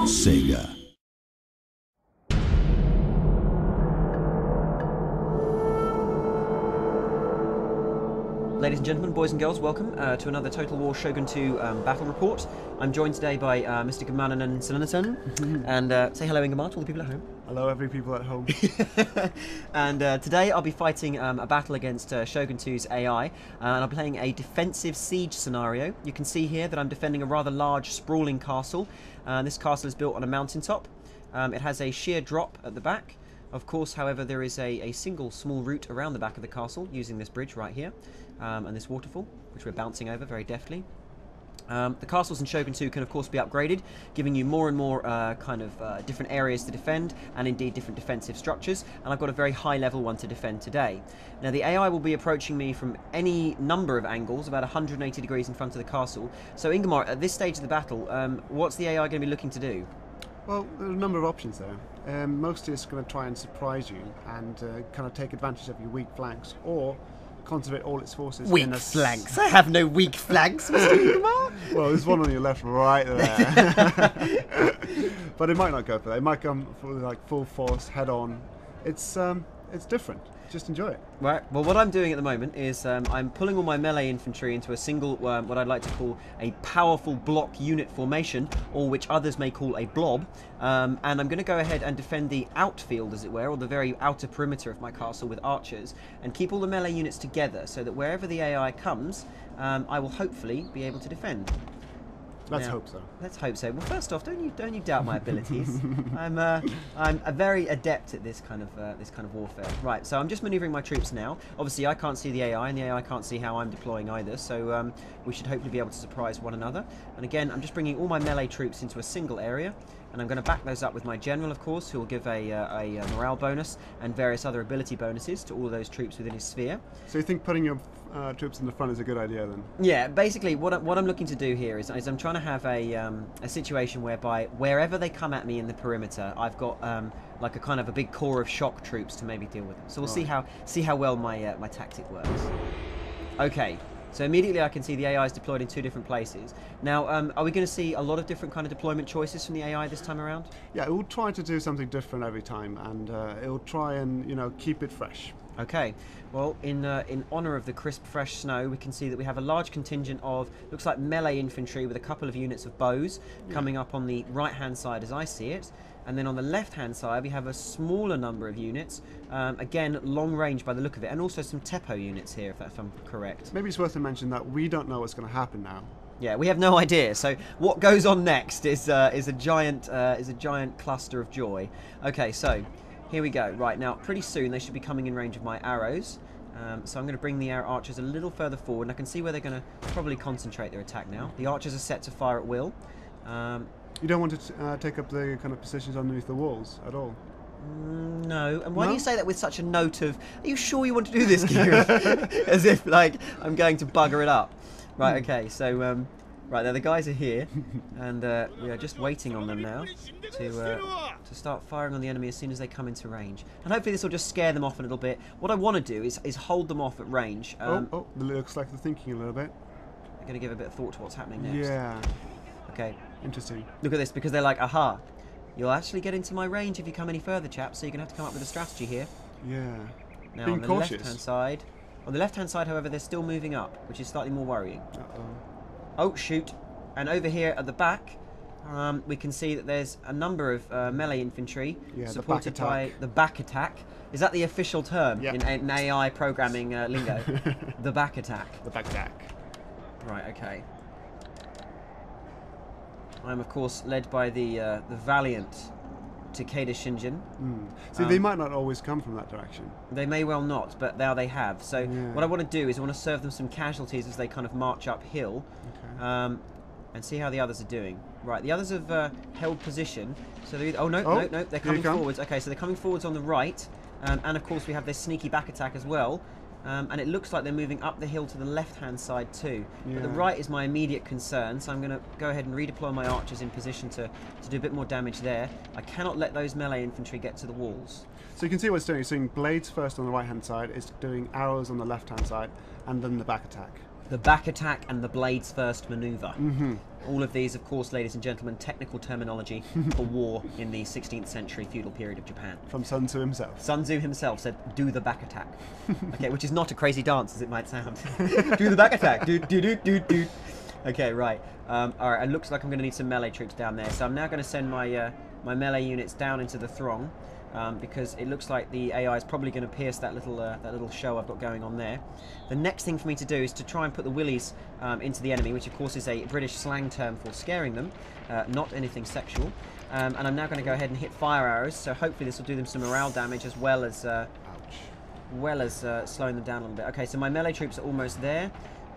Sega. Ladies and gentlemen, boys and girls, welcome to another Total War Shogun 2 battle report. I'm joined today by Mr. Gamanan Sananasan, and say hello, Ingemar, to all the people at home. Hello, every people at home. And today I'll be fighting a battle against Shogun 2's AI, and I'm playing a defensive siege scenario. You can see here that I'm defending a rather large, sprawling castle. This castle is built on a mountaintop. It has a sheer drop at the back. Of course, however, there is a single small route around the back of the castle using this bridge right here and this waterfall, which we're bouncing over very deftly. The castles in Shogun 2 can of course be upgraded, giving you more and more different areas to defend, and indeed different defensive structures, and I've got a very high level one to defend today. Now the AI will be approaching me from any number of angles, about 180 degrees in front of the castle. So Ingemar, at this stage of the battle, what's the AI going to be looking to do? Well, there are a number of options there. Mostly it's going to try and surprise you and kind of take advantage of your weak flanks, or concentrate all its forces Weak in flanks? I have no weak flanks, Mr. Ingemar. Well, there's one on your left right there. But it might not go for that. It might come for like full force, head on. It's different. Just enjoy it. Right, well what I'm doing at the moment is I'm pulling all my melee infantry into a single, what I'd like to call a powerful block unit formation, or which others may call a blob, and I'm going to go ahead and defend the outfield, as it were, or the very outer perimeter of my castle with archers, and keep all the melee units together so that wherever the AI comes, I will hopefully be able to defend. Let's hope so. Let's hope so. Well, first off, don't you doubt my abilities. I'm a very adept at this kind of warfare. Right, so I'm just manoeuvring my troops now. Obviously, I can't see the AI, and the AI can't see how I'm deploying either. So we should hopefully be able to surprise one another. And again, I'm just bringing all my melee troops into a single area, and I'm going to back those up with my general, of course, who will give a morale bonus and various other ability bonuses to all of those troops within his sphere. So you think putting your troops in the front is a good idea then? Yeah, basically what I'm looking to do here is I'm trying to have a situation whereby wherever they come at me in the perimeter, I've got like a kind of a big core of shock troops to maybe deal with them. So we'll see how well my my tactic works. Okay. So immediately I can see the AI is deployed in two different places. Now, are we going to see a lot of different kind of deployment choices from the AI this time around? Yeah, it will try to do something different every time, and it will try and, you know, keep it fresh. Okay, well, in honour of the crisp, fresh snow, we can see that we have a large contingent of, looks like melee infantry with a couple of units of bows coming up on the right-hand side as I see it. And then on the left-hand side, we have a smaller number of units, again, long range by the look of it, and also some Teppo units here, if I'm correct. Maybe it's worth to mention that we don't know what's going to happen now. Yeah, we have no idea. So what goes on next is a giant cluster of joy. Okay, so here we go. Right, now pretty soon they should be coming in range of my arrows. So I'm going to bring the archers a little further forward, and I can see where they're going to probably concentrate their attack now. The archers are set to fire at will. You don't want to take up the kind of positions underneath the walls at all? No. And why do you say that with such a note of, are you sure you want to do this, Kira? As if, like, I'm going to bugger it up. Right, okay, so, right, there the guys are here, and we are just waiting on them now to start firing on the enemy as soon as they come into range. And hopefully this will just scare them off a little bit. What I want to do is hold them off at range. It looks like they're thinking a little bit. I'm going to give a bit of thought to what's happening next. Yeah. Okay. Interesting. Look at this, because they're like, aha, you'll actually get into my range if you come any further, chaps, so you're going to have to come up with a strategy here. Yeah. Now, Being on the cautious. left-hand side, however, they're still moving up, which is slightly more worrying. Uh-oh. Oh, shoot. And over here at the back, we can see that there's a number of melee infantry supported by the back attack. Is that the official term in AI programming lingo? The back attack. The back attack. Right, okay. I'm, of course, led by the valiant Takeda Shinjin. See, they might not always come from that direction. They may well not, but now they have. So what I want to do is I want to serve them some casualties as they kind of march uphill, and see how the others are doing. Right, the others have held position. So they're no, they're coming forwards. Okay, so they're coming forwards on the right, and of course we have this sneaky back attack as well. And it looks like they're moving up the hill to the left-hand side too. But the right is my immediate concern, so I'm going to go ahead and redeploy my archers in position to do a bit more damage there. I cannot let those melee infantry get to the walls. So you can see what it's doing. It's doing blades first on the right-hand side, it's doing arrows on the left-hand side, and then the back attack. The back attack and the blades first maneuver. All of these, of course, ladies and gentlemen, technical terminology for war in the 16th century feudal period of Japan. From Sun Tzu himself. Sun Tzu himself said, do the back attack. Okay, which is not a crazy dance as it might sound. Do the back attack. Do, do, do, do, do. Okay, right. Alright, it looks like I'm going to need some melee troops down there. So I'm now going to send my, my melee units down into the throng. Because it looks like the AI is probably going to pierce that little show I've got going on there. The next thing for me to do is to try and put the willies into the enemy, which of course is a British slang term for scaring them, not anything sexual. And I'm now going to go ahead and hit fire arrows, so hopefully this will do them some morale damage as well as slowing them down a little bit. Okay, so my melee troops are almost there,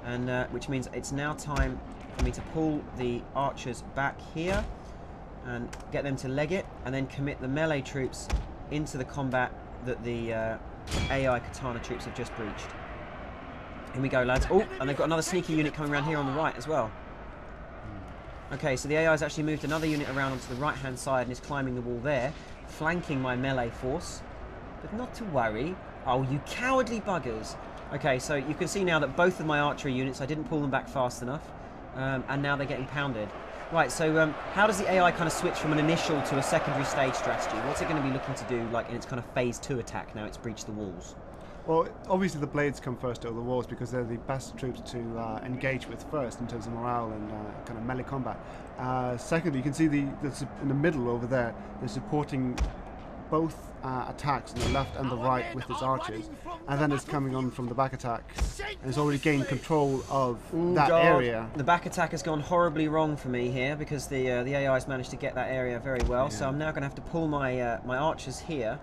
and which means it's now time for me to pull the archers back here and get them to leg it, and then commit the melee troops into the combat that the AI katana troops have just breached. Here we go, lads. Oh, and they've got another sneaky unit coming around here on the right as well. Okay, so the AI has actually moved another unit around onto the right-hand side and is climbing the wall there, flanking my melee force. But not to worry. Oh, you cowardly buggers. Okay, so you can see now that both of my archery units, I didn't pull them back fast enough, and now they're getting pounded. Right, so how does the AI kind of switch from an initial to a secondary stage strategy? What's it going to be looking to do, like in its kind of phase 2 attack now it's breached the walls? Well, obviously the blades come first over the walls because they're the best troops to engage with first in terms of morale and kind of melee combat. Secondly, you can see in the middle over there, they're supporting both attacks on the left and the right with its archers, and then it's coming on from the back attack, and it's already gained control of that area. The back attack has gone horribly wrong for me here because the AI has managed to get that area very well. So I'm now going to have to pull my my archers here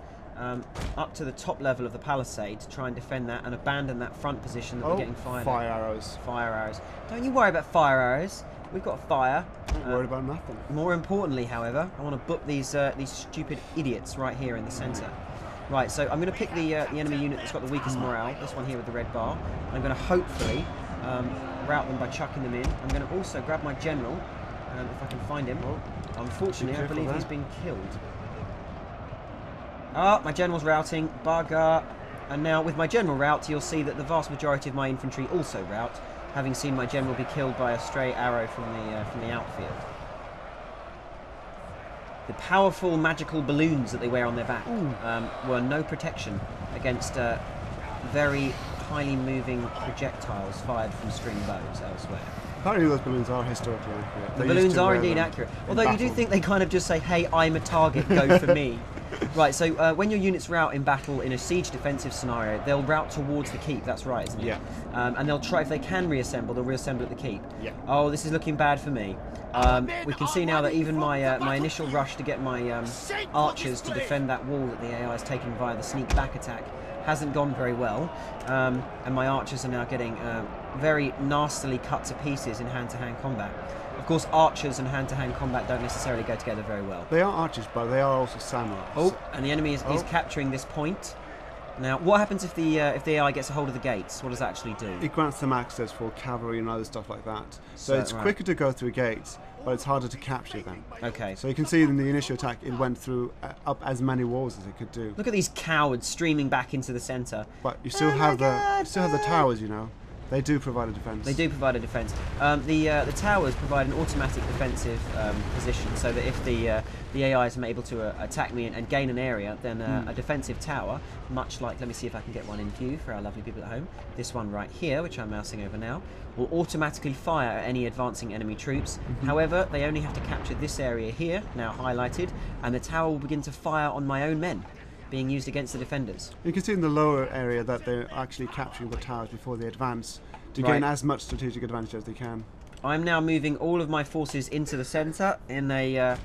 up to the top level of the palisade to try and defend that and abandon that front position that we're getting fired. Fire arrows. Fire arrows. Don't you worry about fire arrows. We've got fire. Don't worry about nothing. More importantly, however, I want to book these stupid idiots right here in the centre. Right, so I'm going to pick the enemy unit that's got the weakest morale, this one here with the red bar. I'm going to hopefully rout them by chucking them in. I'm going to also grab my general, if I can find him. Unfortunately, I believe he's been killed. Ah, my general's routing. Bugger. And now with my general rout, you'll see that the vast majority of my infantry also rout, having seen my general be killed by a stray arrow from the outfield. The powerful magical balloons that they wear on their back were no protection against very highly moving projectiles fired from string bows elsewhere. Apparently those balloons are historically accurate. The balloons are indeed accurate. Although you do think they kind of just say, hey, I'm a target, go for me. Right, so when your units rout in battle in a siege defensive scenario, they'll rout towards the keep, that's right, isn't it? Yeah. And they'll try, if they can reassemble, they'll reassemble at the keep. Yeah. Oh, this is looking bad for me. We can see now that even my my initial rush to get my archers to defend that wall that the AI has taken via the sneak back attack hasn't gone very well. And my archers are now getting very nastily cut to pieces in hand-to-hand combat. Of course, archers and hand-to-hand combat don't necessarily go together very well. They are archers, but they are also samurai. Oh, and the enemy is capturing this point. Now, what happens if the AI gets a hold of the gates? What does that actually do? It grants them access for cavalry and other stuff like that. So it's quicker to go through gates, but it's harder to capture them. Okay. So you can see in the initial attack, it went through up as many walls as it could do. Look at these cowards streaming back into the centre. But you still have the towers, you know. They do provide a defence. They do provide a defence. The towers provide an automatic defensive position, so that if the AI is able to attack me and gain an area, then a defensive tower, much like, let me see if I can get one in view for our lovely people at home, this one right here, which I'm mousing over now, will automatically fire at any advancing enemy troops. However, they only have to capture this area here, now highlighted, and the tower will begin to fire on my own men, being used against the defenders. You can see in the lower area that they're actually capturing the towers before they advance to gain as much strategic advantage as they can. I'm now moving all of my forces into the centre in a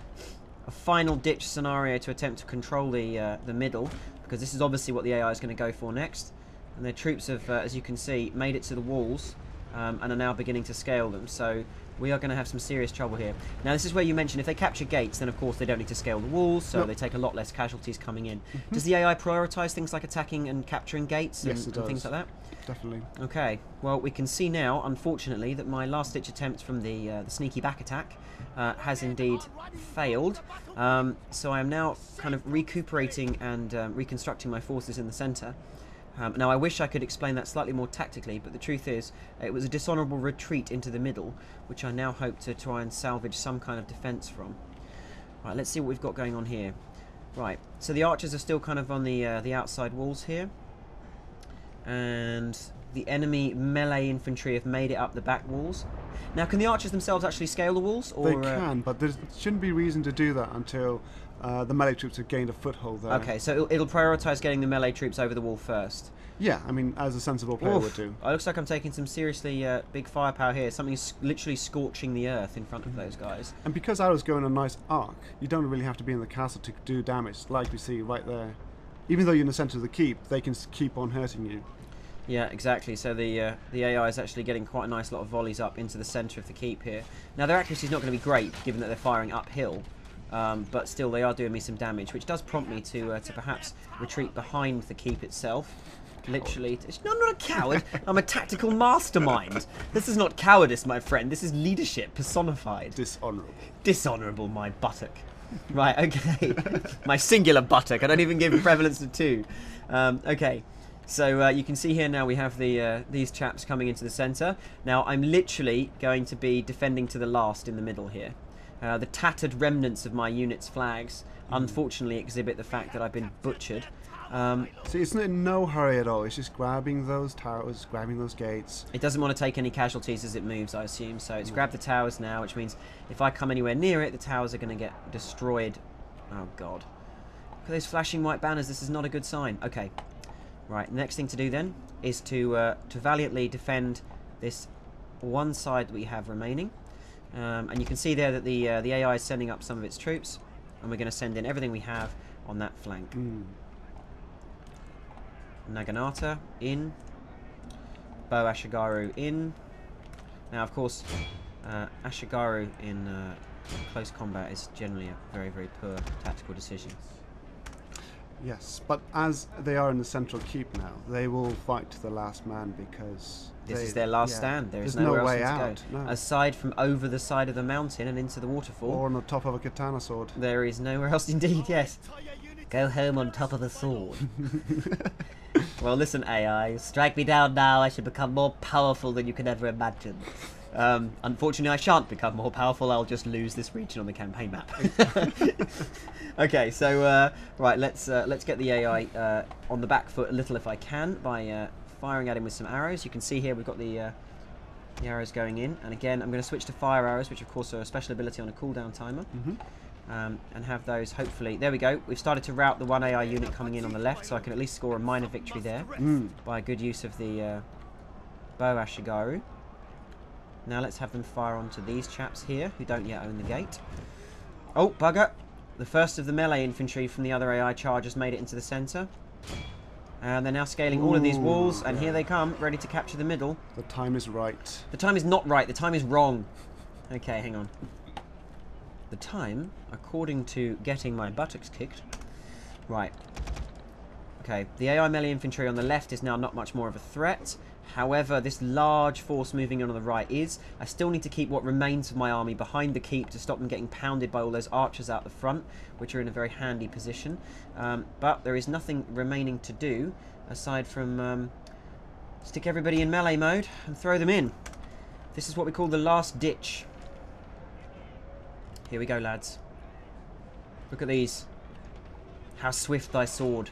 final ditch scenario to attempt to control the middle, because this is obviously what the AI is going to go for next. And their troops have, as you can see, made it to the walls and are now beginning to scale them. So we are going to have some serious trouble here. Now, this is where you mentioned if they capture gates, then of course they don't need to scale the walls, so they take a lot less casualties coming in. Does the AI prioritise things like attacking and capturing gates and things like that? Definitely. Okay, well, we can see now, unfortunately, that my last-ditch attempt from the sneaky back attack has indeed failed. So I am now kind of recuperating and reconstructing my forces in the centre. Now, I wish I could explain that slightly more tactically, but the truth is, it was a dishonourable retreat into the middle, which I now hope to try and salvage some kind of defence from. Right, let's see what we've got going on here. Right, so the archers are still kind of on the outside walls here, and the enemy melee infantry have made it up the back walls. Now, can the archers themselves actually scale the walls? Or, they can, but there shouldn't be reason to do that until the melee troops have gained a foothold there. Okay, so it'll prioritise getting the melee troops over the wall first. Yeah, I mean, as a sensible player would do. It looks like I'm taking some seriously big firepower here. Something's literally scorching the earth in front of those guys. And because arrows go in a nice arc, you don't really have to be in the castle to do damage, like we see right there. Even though you're in the centre of the keep, they can keep on hurting you. Yeah, exactly. So the AI is actually getting quite a nice lot of volleys up into the centre of the keep here. Now, their accuracy is not going to be great, given that they're firing uphill. But still, they are doing me some damage, which does prompt me to perhaps retreat behind the keep itself. Literally, no, I'm not a coward. I'm a tactical mastermind. This is not cowardice, my friend. This is leadership personified. Dishonourable. Dishonourable, my buttock. Right, okay. My singular buttock. I don't even give prevalence to two. Okay. So you can see here now we have these chaps coming into the centre. Now I'm literally going to be defending to the last in the middle here. The tattered remnants of my unit's flags unfortunately exhibit the fact that I've been butchered. See, it's in no hurry at all. It's just grabbing those towers, grabbing those gates. It doesn't want to take any casualties as it moves, I assume. So it's grabbed the towers now, which means if I come anywhere near it, the towers are going to get destroyed. Oh God! Look at those flashing white banners. This is not a good sign. Okay. Right, next thing to do then is to valiantly defend this one side that we have remaining. And you can see there that the AI is sending up some of its troops, and we're going to send in everything we have on that flank. Naginata in, Bo Ashigaru in. Now, of course, Ashigaru in close combat is generally a very, very poor tactical decision. Yes, but as they are in the central keep now, they will fight to the last man because this is their last stand. There's nowhere no way else out. to go. No. Aside from over the side of the mountain and into the waterfall. Or on the top of a katana sword. There is nowhere else indeed, yes. Go home on top of a sword. Well, listen, AI, strike me down now. I should become more powerful than you can ever imagine. Unfortunately, I shan't become more powerful. I'll just lose this region on the campaign map. Okay, so right, let's get the AI on the back foot a little if I can by firing at him with some arrows. You can see here we've got the arrows going in, and again I'm going to switch to fire arrows, which of course are a special ability on a cooldown timer. And have those hopefully. There we go. We've started to rout the one AI unit coming in on the left, so I can at least score a minor victory there by a good use of the Bo Ashigaru. Now let's have them fire onto these chaps here who don't yet own the gate. Oh, bugger! The first of the melee infantry from the other AI charges made it into the centre. And they're now scaling all of these walls, and here they come, ready to capture the middle. The time is right. The time is not right, the time is wrong. Okay, hang on. The time, according to getting my buttocks kicked. Right. Okay, the AI melee infantry on the left is now not much more of a threat. However, this large force moving in on the right is. I still need to keep what remains of my army behind the keep to stop them getting pounded by all those archers out the front, which are in a very handy position. But there is nothing remaining to do aside from stick everybody in melee mode and throw them in. This is what we call the last ditch. Here we go, lads. Look at these. How swift thy sword,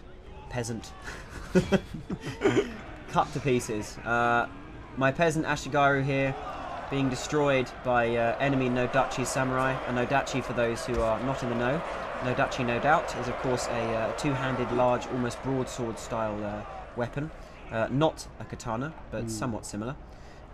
peasant. Cut to pieces. My peasant Ashigaru here being destroyed by enemy Nodachi samurai. A Nodachi, for those who are not in the know, Nodachi, no doubt, is of course a two-handed, large, almost broadsword style weapon. Not a katana, but somewhat similar.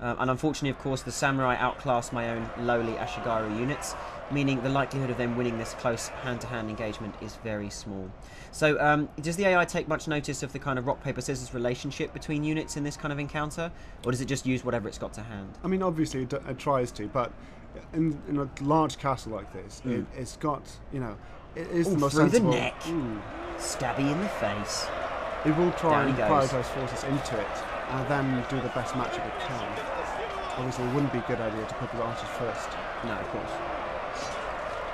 And unfortunately, of course, the samurai outclass my own lowly Ashigaru units, meaning the likelihood of them winning this close hand-to-hand engagement is very small. So, does the AI take much notice of the kind of rock, paper, scissors relationship between units in this kind of encounter? Or does it just use whatever it's got to hand? I mean, obviously it tries to, but in a large castle like this, it's got, you know, it is the most sensible. Through the neck. Stabby in the face. It will try and prioritise forces into it, and then do the best matchup it can. Obviously, it wouldn't be a good idea to put the archers first. No, of course.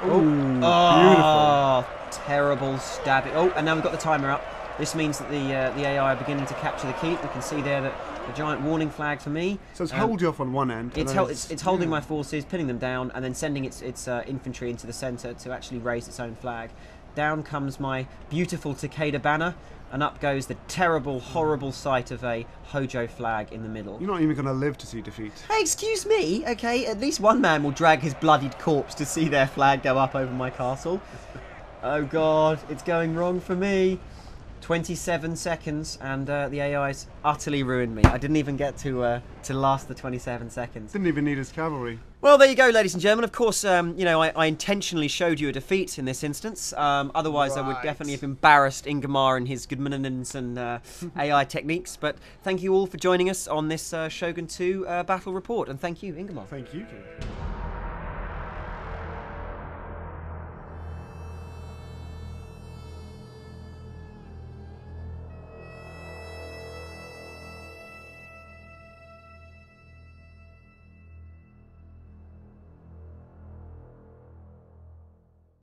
Ooh, oh, beautiful. Terrible stabbing. Oh, and now we've got the timer up. This means that the AI are beginning to capture the keep. We can see there that a giant warning flag for me. So it's hold you off on one end. It's holding my forces, pinning them down, and then sending its infantry into the centre to actually raise its own flag. Down comes my beautiful Takeda banner, and up goes the terrible, horrible sight of a Hojo flag in the middle. You're not even going to live to see defeat. Hey, excuse me, okay? At least one man will drag his bloodied corpse to see their flag go up over my castle. Oh god, it's going wrong for me. 27 seconds, and the AI's utterly ruined me. I didn't even get to last the 27 seconds. Didn't even need his cavalry. Well, there you go, ladies and gentlemen. Of course, you know, I intentionally showed you a defeat in this instance. Otherwise, I would definitely have embarrassed Ingmar and his Gudmundsson and AI techniques. But thank you all for joining us on this Shogun 2 battle report, and thank you, Ingmar. Thank you, Kid.